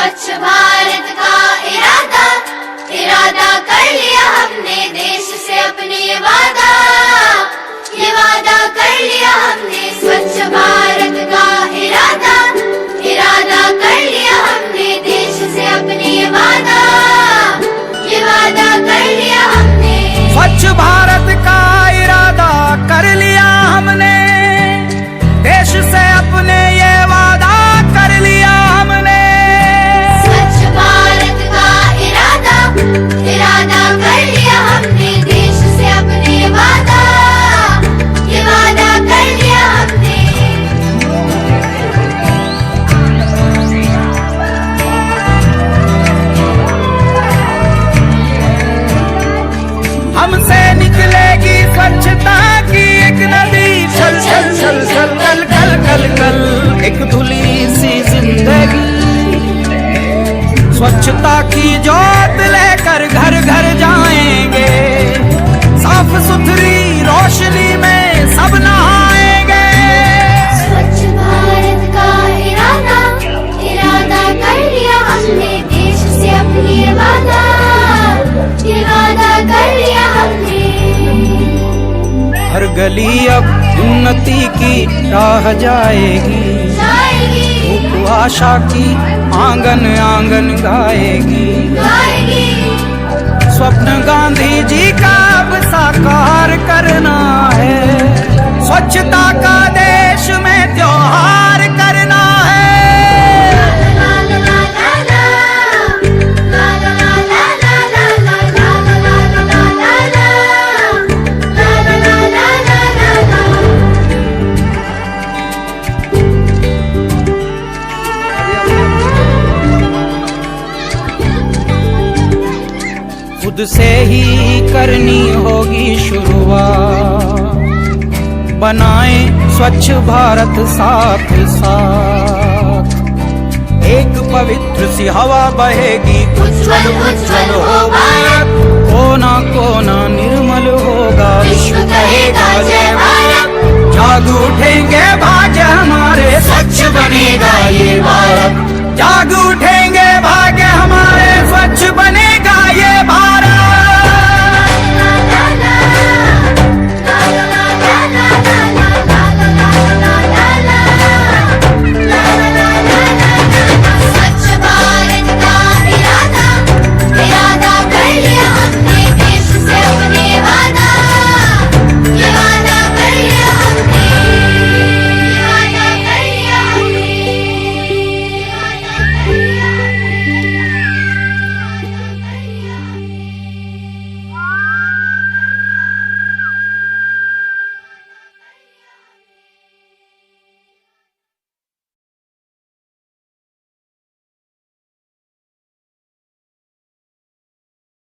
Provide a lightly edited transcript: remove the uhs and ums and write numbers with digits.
स्वच्छ भारत का इरादा इरादा कर लिया हमने, देश से अपने ये वादा कर लिया हमने। स्वच्छ भारत का इरादा इरादा कर लिया हमने, देश से अपने ये वादा कर लिया हमने। स्वच्छ भारत का इरादा कर लिया हमने, देश से अपने ये वादा कर लिया हमने। स्वच्छ भारत का इरादा इरादा कर लिया हमने, देश से अपने ये वादा कर लिया हमने। हमसे निकलेगी स्वच्छता की एक नदी, चल चल चल चल कल कल कल कल एक धुली सी जिंदगी। स्वच्छता की जोत लेकर घर घर जाएंगे, साफ सुथरी रोशनी में सब नहाएंगे। स्वच्छ भारत का इरादा इरादा कर लिया हमने, देश से अपनी ये वादा कर लिया हमने। हर गली अब उन्नति की राह जाएगी, धूप आशा की आंगन आंगन गाएगी। स्वप्न गांधी जी का अब साकार करना है, स्वच्छता का देश में त्योहार करना है। खुद से ही करनी होगी शुरुआत, बनाएं स्वच्छ भारत साथ साथ। एक पवित्र सी हवा बहेगी, उज्जवल उज्जवल हो भारत, कोना कोना निर्मल होगा, विश्व कहेगा जय।